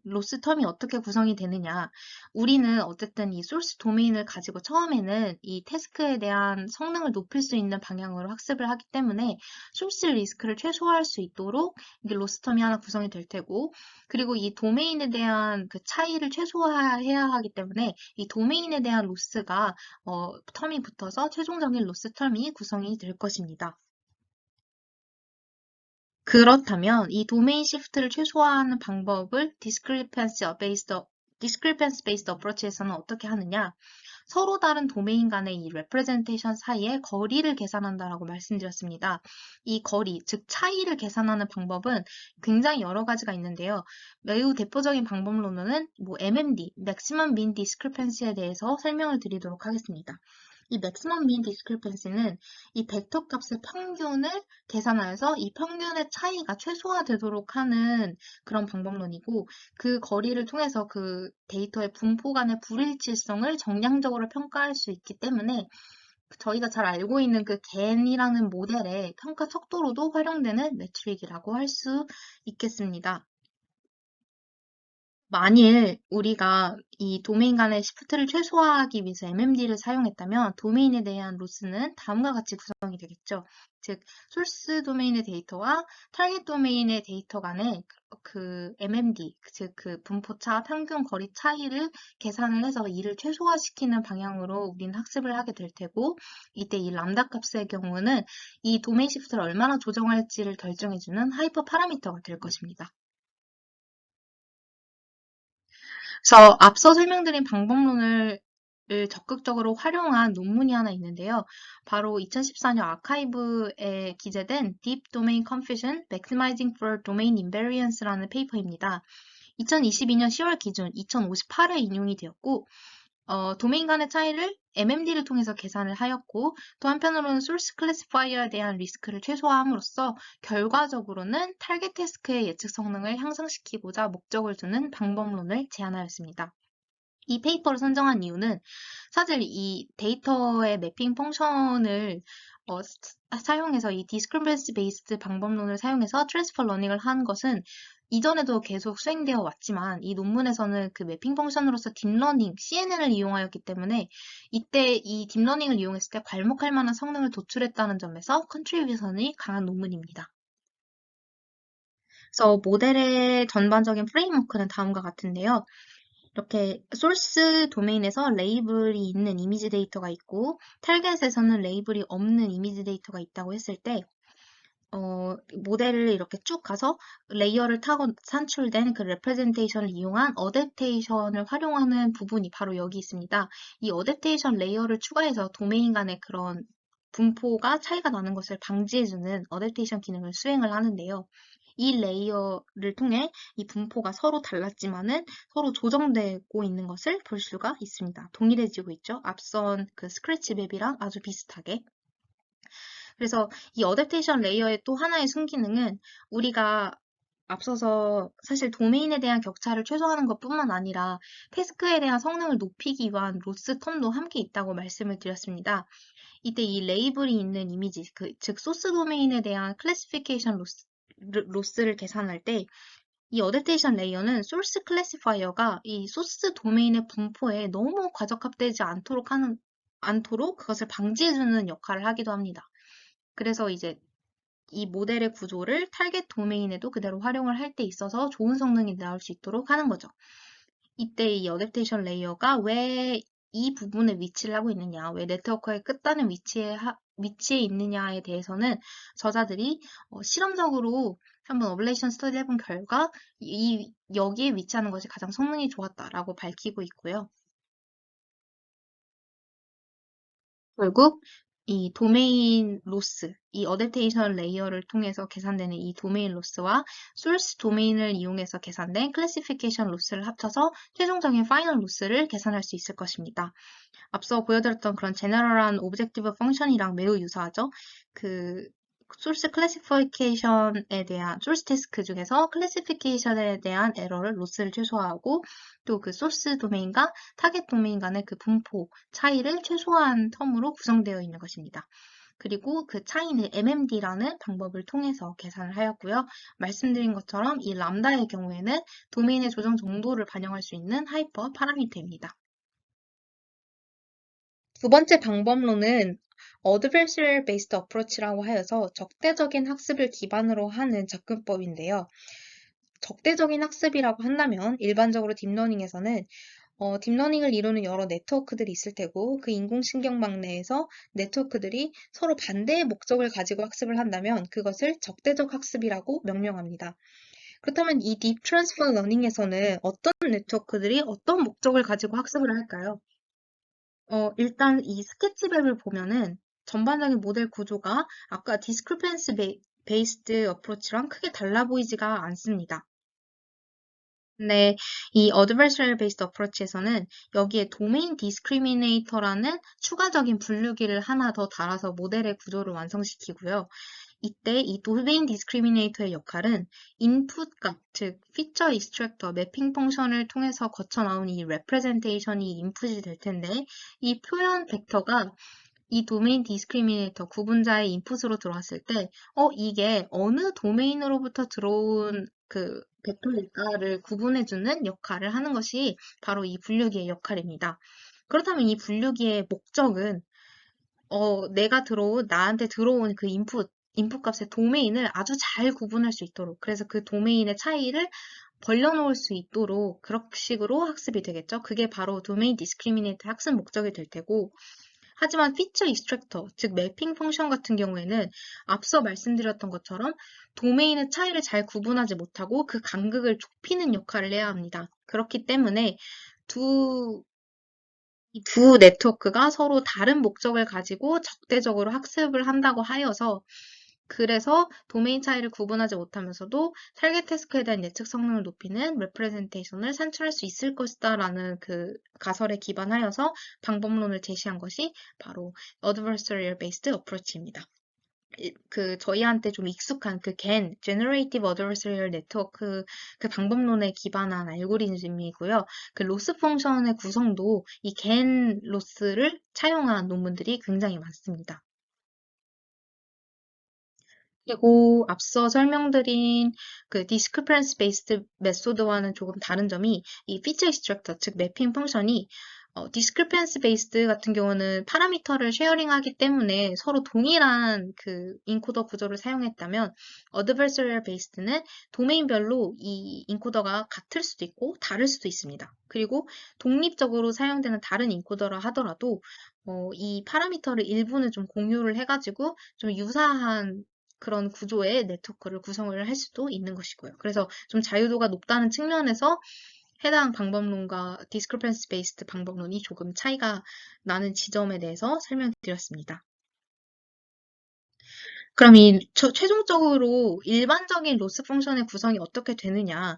로스 텀이 어떻게 구성이 되느냐. 우리는 어쨌든 이 소스 도메인을 가지고 처음에는 이 태스크에 대한 성능을 높일 수 있는 방향으로 학습을 하기 때문에 소스 리스크를 최소화할 수 있도록 이게 로스 텀이 하나 구성이 될 테고, 그리고 이 도메인에 대한 그 차이를 최소화해야 하기 때문에 이 도메인에 대한 로스가 텀이 붙어서 최종적인 로스 텀이 구성이 될 것입니다. 그렇다면 이 도메인 시프트를 최소화하는 방법을 discrepancy based approach에서는 어떻게 하느냐? 서로 다른 도메인 간의 이 representation 사이의 거리를 계산한다라고 말씀드렸습니다. 이 거리, 즉 차이를 계산하는 방법은 굉장히 여러 가지가 있는데요. 매우 대표적인 방법로는 뭐 MMD, Maximum Mean Discrepancy에 대해서 설명을 드리도록 하겠습니다. 이 maximum mean discrepancy는 이 벡터 값의 평균을 계산하여서 이 평균의 차이가 최소화되도록 하는 그런 방법론이고, 그 거리를 통해서 그 데이터의 분포 간의 불일치성을 정량적으로 평가할 수 있기 때문에 저희가 잘 알고 있는 그 겐이라는 모델의 평가 속도로도 활용되는 매트릭이라고 할 수 있겠습니다. 만일 우리가 이 도메인 간의 시프트를 최소화하기 위해서 MMD를 사용했다면 도메인에 대한 로스는 다음과 같이 구성이 되겠죠. 즉, 소스 도메인의 데이터와 타겟 도메인의 데이터 간의 그 MMD, 즉 그 분포차 평균 거리 차이를 계산을 해서 이를 최소화시키는 방향으로 우리는 학습을 하게 될 테고, 이때 이 람다 값의 경우는 이 도메인 시프트를 얼마나 조정할지를 결정해주는 하이퍼 파라미터가 될 것입니다. 그래서 앞서 설명드린 방법론을 적극적으로 활용한 논문이 하나 있는데요. 바로 2014년 아카이브에 기재된 Deep Domain Confusion Maximizing for Domain Invariance라는 페이퍼입니다. 2022년 10월 기준 2058회 인용이 되었고, 도메인 간의 차이를 MMD를 통해서 계산을 하였고, 또 한편으로는 소스 클래시파이어에 대한 리스크를 최소화함으로써 결과적으로는 타겟 태스크의 예측 성능을 향상시키고자 목적을 두는 방법론을 제안하였습니다. 이 페이퍼를 선정한 이유는 사실 이 데이터의 매핑 펑션을 사용해서 이 디스크리펜시 베이스드 방법론을 사용해서 트랜스퍼 러닝을 한 것은 이전에도 계속 수행되어 왔지만 이 논문에서는 그 매핑 펑션으로서 딥러닝, CNN을 이용하였기 때문에 이때 이 딥러닝을 이용했을 때 괄목할 만한 성능을 도출했다는 점에서 컨트리뷰션이 강한 논문입니다. 그래서 모델의 전반적인 프레임워크는 다음과 같은데요. 이렇게 소스 도메인에서 레이블이 있는 이미지 데이터가 있고 타겟에서는 레이블이 없는 이미지 데이터가 있다고 했을 때 모델을 이렇게 쭉 가서 레이어를 타고 산출된 그 레프레젠테이션을 이용한 어댑테이션을 활용하는 부분이 바로 여기 있습니다. 이 어댑테이션 레이어를 추가해서 도메인 간의 그런 분포가 차이가 나는 것을 방지해주는 어댑테이션 기능을 수행을 하는데요. 이 레이어를 통해 이 분포가 서로 달랐지만은 서로 조정되고 있는 것을 볼 수가 있습니다. 동일해지고 있죠. 앞선 그 스크래치 맵이랑 아주 비슷하게. 그래서 이 어댑테이션 레이어의 또 하나의 순기능은 우리가 앞서서 사실 도메인에 대한 격차를 최소화하는 것뿐만 아니라 태스크에 대한 성능을 높이기 위한 로스 텀도 함께 있다고 말씀을 드렸습니다. 이때 이 레이블이 있는 이미지, 즉 소스 도메인에 대한 클래시피케이션 로스를 계산할 때 이 어댑테이션 레이어는 소스 클래시파이어가 이 소스 도메인의 분포에 너무 과적합되지 않도록 그것을 방지해주는 역할을 하기도 합니다. 그래서 이제 이 모델의 구조를 타겟 도메인에도 그대로 활용을 할 때 있어서 좋은 성능이 나올 수 있도록 하는 거죠. 이때 이 어댑테이션 레이어가 왜 이 부분에 위치를 하고 있느냐, 왜 네트워크의 끝단의 위치에 있느냐에 대해서는 저자들이 실험적으로 한번 어블레이션 스터디 해본 결과 여기에 위치하는 것이 가장 성능이 좋았다라고 밝히고 있고요. 결국 이 도메인 로스, 이 어댑테이션 레이어를 통해서 계산되는 이 도메인 로스와 소스 도메인을 이용해서 계산된 클래시피케이션 로스를 합쳐서 최종적인 파이널 로스를 계산할 수 있을 것입니다. 앞서 보여드렸던 그런 제너럴한 오브젝티브 펑션이랑 매우 유사하죠. 그 소스 클래시피케이션에 대한 소스 태스크 중에서 클래시피케이션에 대한 에러를 로스를 최소화하고 또 그 소스 도메인과 타겟 도메인 간의 그 분포 차이를 최소화한 텀으로 구성되어 있는 것입니다. 그리고 그 차이는 MMD라는 방법을 통해서 계산을 하였고요. 말씀드린 것처럼 이 람다의 경우에는 도메인의 조정 정도를 반영할 수 있는 하이퍼 파라미터입니다. 두 번째 방법론은 Adversarial Based Approach라고 하여서 적대적인 학습을 기반으로 하는 접근법인데요. 적대적인 학습이라고 한다면 일반적으로 딥러닝에서는 딥러닝을 이루는 여러 네트워크들이 있을 테고 그 인공신경망 내에서 네트워크들이 서로 반대의 목적을 가지고 학습을 한다면 그것을 적대적 학습이라고 명명합니다. 그렇다면 이 딥 트랜스퍼 러닝에서는 어떤 네트워크들이 어떤 목적을 가지고 학습을 할까요? 일단 이 스케치맵을 보면은 전반적인 모델 구조가 아까 디스크리펜스 베이스드 어프로치랑 크게 달라 보이지가 않습니다. 근데 이 Adversarial Based Approach에서는 여기에 도메인 디스크리미네이터라는 추가적인 분류기를 하나 더 달아서 모델의 구조를 완성시키고요. 이때 이 도메인 디스크리미네이터의 역할은 인풋 값, 즉 피처 익스트랙터, 매핑 펑션을 통해서 거쳐 나온 이 레프레젠테이션이 인풋이 될 텐데 이 표현 벡터가 이 도메인 디스크리미네이터 구분자의 인풋으로 들어왔을 때, 이게 어느 도메인으로부터 들어온 그 벡터일까를 구분해주는 역할을 하는 것이 바로 이 분류기의 역할입니다. 그렇다면 이 분류기의 목적은 나한테 들어온 그 인풋 값의 도메인을 아주 잘 구분할 수 있도록, 그래서 그 도메인의 차이를 벌려놓을 수 있도록 그런 식으로 학습이 되겠죠. 그게 바로 도메인 디스크리미네이터 학습 목적이 될 테고, 하지만 피처 익스트랙터, 즉 매핑 펑션 같은 경우에는 앞서 말씀드렸던 것처럼 도메인의 차이를 잘 구분하지 못하고 그 간극을 좁히는 역할을 해야 합니다. 그렇기 때문에 이두 네트워크가 서로 다른 목적을 가지고 적대적으로 학습을 한다고 하여서 그래서 도메인 차이를 구분하지 못하면서도 타겟 태스크에 대한 예측 성능을 높이는 레프레젠테이션을 산출할 수 있을 것이다 라는 그 가설에 기반하여서 방법론을 제시한 것이 바로 Adversarial Based Approach입니다. 저희한테 좀 익숙한 그 Generative Adversarial Network 그 방법론에 기반한 알고리즘이고요. 그 로스 펑션의 구성도 이 GAN 로스를 차용한 논문들이 굉장히 많습니다. 그리고 앞서 설명드린 그 discrepancy based 메소드와는 조금 다른 점이 이 feature extractor, 즉 매핑 펑션이 discrepancy based 같은 경우는 파라미터를 쉐어링하기 때문에 서로 동일한 그 인코더 구조를 사용했다면 adversarial based는 도메인별로 이 인코더가 같을 수도 있고 다를 수도 있습니다. 그리고 독립적으로 사용되는 다른 인코더라 하더라도 이 파라미터를 일부는 좀 공유를 해가지고 좀 유사한 그런 구조의 네트워크를 구성을 할 수도 있는 것이고요. 그래서 좀 자유도가 높다는 측면에서 해당 방법론과 discrepancy based 방법론이 조금 차이가 나는 지점에 대해서 설명드렸습니다. 그럼 최종적으로 일반적인 로스 펑션의 구성이 어떻게 되느냐?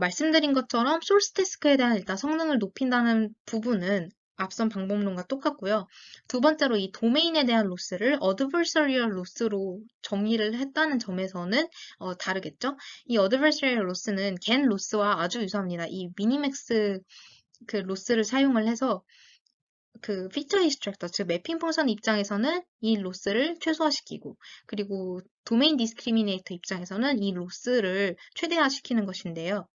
말씀드린 것처럼 소스 태스크에 대한 일단 성능을 높인다는 부분은 앞선 방법론과 똑같고요. 두 번째로 이 도메인에 대한 로스를 adversarial 로스로 정의를 했다는 점에서는 다르겠죠. 이 adversarial 로스는 겐 로스와 아주 유사합니다. 이 미니맥스 그 로스를 사용을 해서 그 피처 익스트랙터, 즉 매핑 펑션 입장에서는 이 로스를 최소화시키고, 그리고 도메인 디스크리미네이터 입장에서는 이 로스를 최대화시키는 것인데요.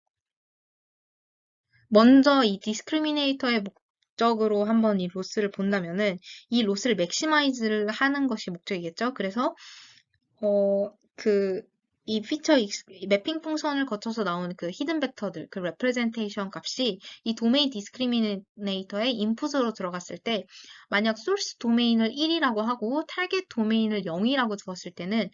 먼저 이 디스크리미네이터의 목적으로 한번 이 로스를 본다면은 이 로스를 맥시마이즈를 하는 것이 목적이겠죠. 그래서 이 매핑 펑션을 거쳐서 나오는 그 히든 벡터들, 그 레프레젠테이션 값이 이 도메인 디스크리미네이터의 인풋으로 들어갔을 때, 만약 소스 도메인을 1이라고 하고 타겟 도메인을 0이라고 두었을 때는,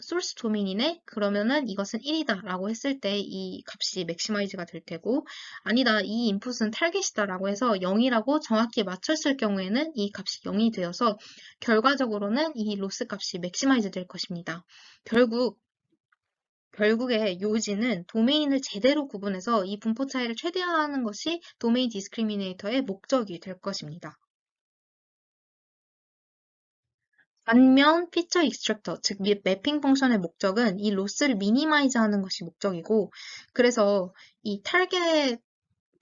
소스 도메인이네? 그러면은 이것은 1이다 라고 했을 때 이 값이 맥시마이즈가 될 테고, 아니다, 이 인풋은 타겟이다 라고 해서 0이라고 정확히 맞췄을 경우에는 이 값이 0이 되어서 결과적으로는 이 로스 값이 맥시마이즈 될 것입니다. 결국에 요지는 도메인을 제대로 구분해서 이 분포 차이를 최대화하는 것이 도메인 디스크리미네이터의 목적이 될 것입니다. 반면 피처 익스트랙터, 즉 매핑 펑션의 목적은 이 로스를 미니마이즈 하는 것이 목적이고, 그래서 이 타겟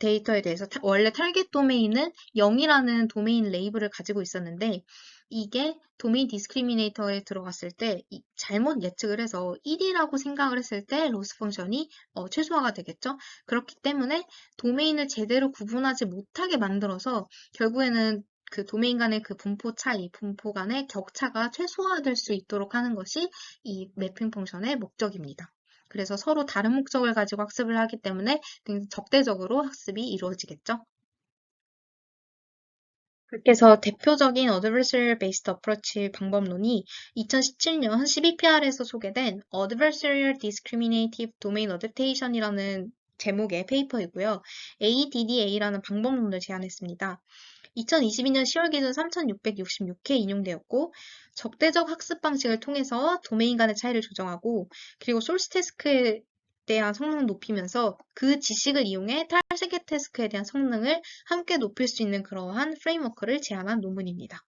데이터에 대해서 원래 타겟 도메인은 0이라는 도메인 레이블을 가지고 있었는데 이게 도메인 디스크리미네이터에 들어갔을 때 잘못 예측을 해서 1이라고 생각을 했을 때 로스 펑션이 최소화가 되겠죠. 그렇기 때문에 도메인을 제대로 구분하지 못하게 만들어서 결국에는 그 도메인 간의 그 분포 차이, 분포 간의 격차가 최소화될 수 있도록 하는 것이 이 매핑 펑션의 목적입니다. 그래서 서로 다른 목적을 가지고 학습을 하기 때문에 굉장히 적대적으로 학습이 이루어지겠죠. 그래서 대표적인 Adversarial Based Approach 방법론이 2017년 12PR에서 소개된 Adversarial Discriminative Domain Adaptation이라는 제목의 페이퍼이고요. ADDA라는 방법론을 제안했습니다. 2022년 10월 기준 3,666회 인용되었고, 적대적 학습 방식을 통해서 도메인 간의 차이를 조정하고, 그리고 소스 태스크에 대한 성능을 높이면서 그 지식을 이용해 탈세계 태스크에 대한 성능을 함께 높일 수 있는 그러한 프레임워크를 제안한 논문입니다.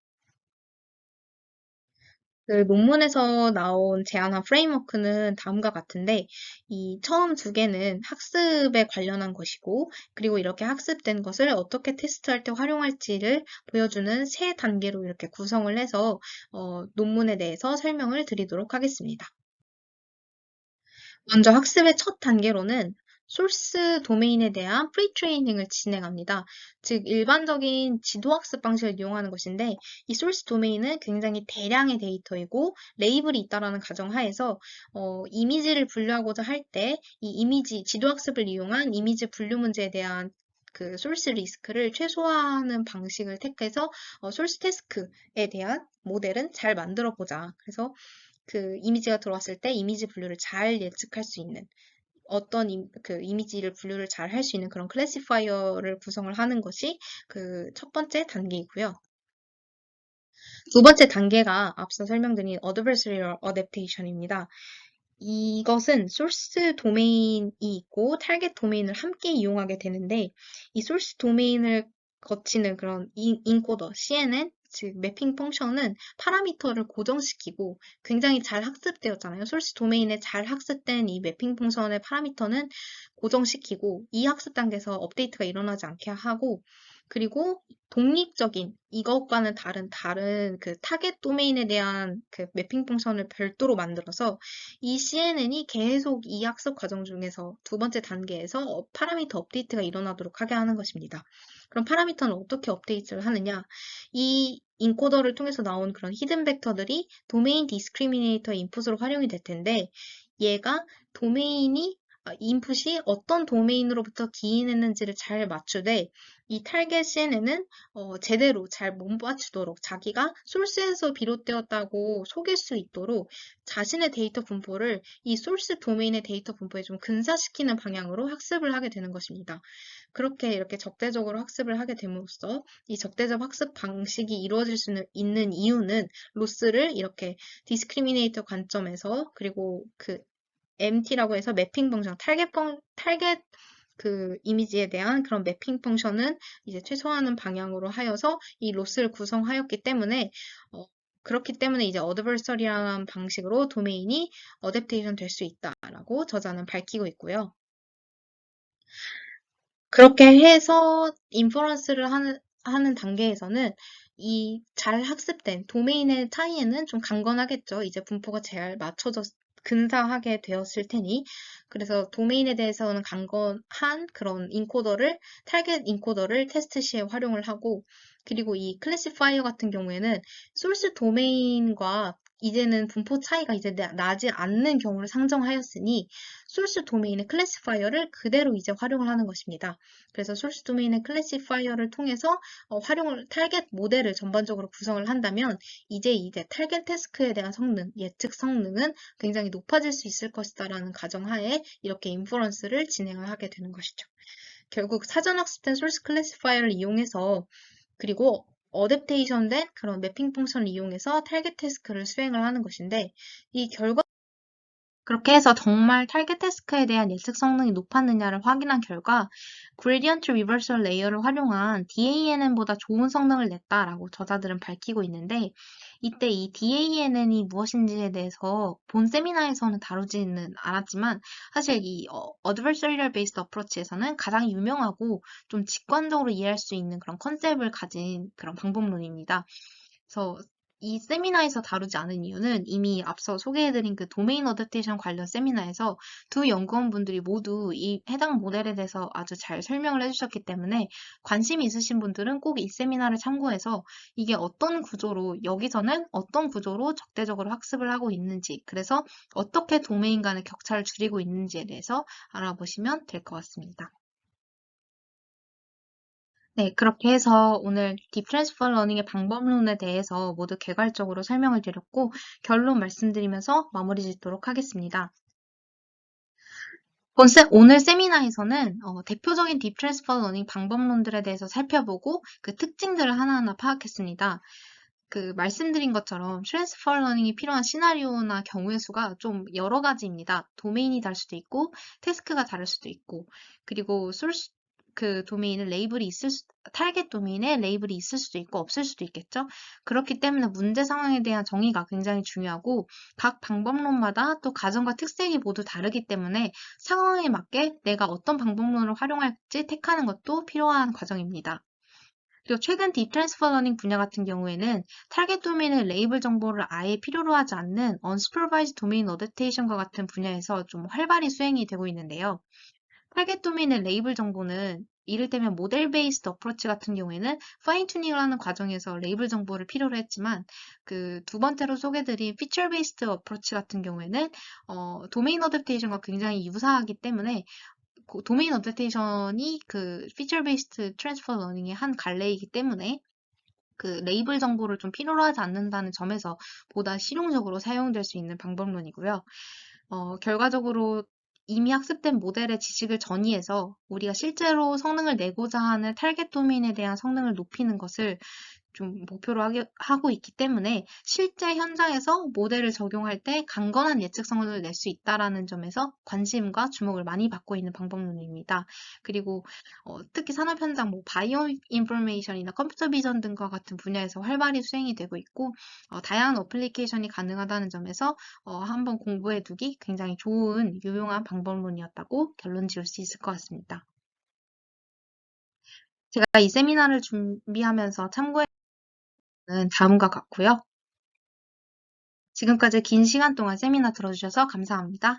그 논문에서 나온 제안한 프레임워크는 다음과 같은데, 이 처음 두 개는 학습에 관련한 것이고, 그리고 이렇게 학습된 것을 어떻게 테스트할 때 활용할지를 보여주는 세 단계로 이렇게 구성을 해서 논문에 대해서 설명을 드리도록 하겠습니다. 먼저 학습의 첫 단계로는 소스 도메인에 대한 프리트레이닝을 진행합니다. 즉, 일반적인 지도학습 방식을 이용하는 것인데, 이 소스 도메인은 굉장히 대량의 데이터이고, 레이블이 있다라는 가정하에서, 이미지를 분류하고자 할 때, 이 지도학습을 이용한 이미지 분류 문제에 대한 그 소스 리스크를 최소화하는 방식을 택해서, 소스 태스크에 대한 모델은 잘 만들어 보자. 그래서 그 이미지가 들어왔을 때 이미지 분류를 잘 예측할 수 있는 그 이미지를 분류를 잘 할 수 있는 그런 클래시파이어를 구성을 하는 것이 그 첫 번째 단계이고요. 두 번째 단계가 앞서 설명드린 adversarial adaptation입니다. 이것은 소스 도메인이 있고 타겟 도메인을 함께 이용하게 되는데 이 소스 도메인을 거치는 그런 인코더 CNN 즉 매핑 펑션은 파라미터를 고정시키고 굉장히 잘 학습되었잖아요. 소스 도메인에 잘 학습된 이 매핑 펑션의 파라미터는 고정시키고 이 학습 단계에서 업데이트가 일어나지 않게 하고 그리고 독립적인 이것과는 다른 그 타겟 도메인에 대한 그 매핑 펑션을 별도로 만들어서 이 CNN이 계속 이 학습 과정 중에서 두 번째 단계에서 파라미터 업데이트가 일어나도록 하게 하는 것입니다. 그럼 파라미터는 어떻게 업데이트를 하느냐? 이 인코더를 통해서 나온 그런 히든 벡터들이 도메인 디스크리미네이터 인풋으로 활용이 될 텐데 얘가 도메인이 인풋이 어떤 도메인으로부터 기인했는지를 잘 맞추되 이 타겟 CNN은 제대로 잘 못 맞추도록 자기가 소스에서 비롯되었다고 속일 수 있도록 자신의 데이터 분포를 이 소스 도메인의 데이터 분포에 좀 근사시키는 방향으로 학습을 하게 되는 것입니다. 그렇게 이렇게 적대적으로 학습을 하게 됨으로써 이 적대적 학습 방식이 이루어질 수 있는 이유는 로스를 이렇게 디스크리미네이터 관점에서 그리고 그 MT라고 해서 매핑 펑션, 타겟 그 이미지에 대한 그런 매핑 펑션은 이제 최소화하는 방향으로 하여서 이 로스를 구성하였기 때문에 그렇기 때문에 이제 어드버서리라는 방식으로 도메인이 어댑테이션 될 수 있다라고 저자는 밝히고 있고요. 그렇게 해서 인퍼런스를 하는 단계에서는 이 잘 학습된 도메인의 차이에는 좀 강건하겠죠. 이제 분포가 잘 근사하게 되었을 테니. 그래서 도메인에 대해서는 강건한 그런 타겟 인코더를 테스트 시에 활용을 하고, 그리고 이 클래시파이어 같은 경우에는 소스 도메인과 이제는 분포 차이가 이제 나지 않는 경우를 상정하였으니 소스 도메인의 클래시파이어를 그대로 이제 활용을 하는 것입니다. 그래서 소스 도메인의 클래시파이어를 통해서 타겟 모델을 전반적으로 구성을 한다면 이제 타겟 태스크에 대한 예측 성능은 굉장히 높아질 수 있을 것이다라는 가정하에 이렇게 인퍼런스를 진행을 하게 되는 것이죠. 결국 사전 학습된 소스 클래시파이어를 이용해서 그리고 어댑테이션 된 그런 매핑 펑션을 이용해서 타겟 태스크를 수행을 하는 것인데 이 결과 그렇게 해서 정말 타겟 태스크에 대한 예측 성능이 높았느냐를 확인한 결과 그레디언트 리버설 레이어를 활용한 DANN보다 좋은 성능을 냈다라고 저자들은 밝히고 있는데 이때 이 DANN이 무엇인지에 대해서 본 세미나에서는 다루지는 않았지만 사실 이 Adversarial Based Approach에서는 가장 유명하고 좀 직관적으로 이해할 수 있는 그런 컨셉을 가진 그런 방법론입니다. 그래서 이 세미나에서 다루지 않은 이유는 이미 앞서 소개해드린 그 도메인 어댑테이션 관련 세미나에서 두 연구원분들이 모두 이 해당 모델에 대해서 아주 잘 설명을 해주셨기 때문에 관심이 있으신 분들은 꼭 이 세미나를 참고해서 이게 여기서는 어떤 구조로 적대적으로 학습을 하고 있는지, 그래서 어떻게 도메인 간의 격차를 줄이고 있는지에 대해서 알아보시면 될 것 같습니다. 네, 그렇게 해서 오늘 딥 트랜스퍼 러닝의 방법론에 대해서 모두 개괄적으로 설명을 드렸고 결론 말씀드리면서 마무리 짓도록 하겠습니다. 오늘 세미나에서는 대표적인 딥 트랜스퍼 러닝 방법론들에 대해서 살펴보고 그 특징들을 하나하나 파악했습니다. 그 말씀드린 것처럼 트랜스퍼 러닝이 필요한 시나리오나 경우의 수가 좀 여러 가지입니다. 도메인이 다를 수도 있고, 태스크가 다를 수도 있고, 그리고 타겟 도메인에 레이블이 있을 수도 있고 없을 수도 있겠죠. 그렇기 때문에 문제 상황에 대한 정의가 굉장히 중요하고 각 방법론마다 또 가정과 특색이 모두 다르기 때문에 상황에 맞게 내가 어떤 방법론을 활용할지 택하는 것도 필요한 과정입니다. 그리고 최근 딥 트랜스퍼 러닝 분야 같은 경우에는 타겟 도메인의 레이블 정보를 아예 필요로 하지 않는 unsupervised domain adaptation과 같은 분야에서 좀 활발히 수행이 되고 있는데요. 타겟 도메인의 레이블 정보는 이를테면 모델 베이스드 어프로치 같은 경우에는 파인 튜닝을 하는 과정에서 레이블 정보를 필요로 했지만 그 두 번째로 소개드린 피처 베이스드 어프로치 같은 경우에는 도메인 어댑테이션과 굉장히 유사하기 때문에 도메인 어댑테이션이 그 피처 베이스드 트랜스퍼 러닝의 한 갈래이기 때문에 그 레이블 정보를 좀 필요로 하지 않는다는 점에서 보다 실용적으로 사용될 수 있는 방법론이고요. 결과적으로 이미 학습된 모델의 지식을 전이해서 우리가 실제로 성능을 내고자 하는 타겟 도메인에 대한 성능을 높이는 것을 좀 목표로 하고 있기 때문에 실제 현장에서 모델을 적용할 때 강건한 예측성을 낼 수 있다라는 점에서 관심과 주목을 많이 받고 있는 방법론입니다. 그리고 특히 산업 현장 바이오 인포메이션이나 컴퓨터 비전 등과 같은 분야에서 활발히 수행이 되고 있고 다양한 어플리케이션이 가능하다는 점에서 한번 공부해 두기 굉장히 좋은 유용한 방법론이었다고 결론 지을 수 있을 것 같습니다. 제가 이 세미나를 준비하면서 참고한 는 다음과 같고요. 지금까지 긴 시간 동안 세미나 들어주셔서 감사합니다.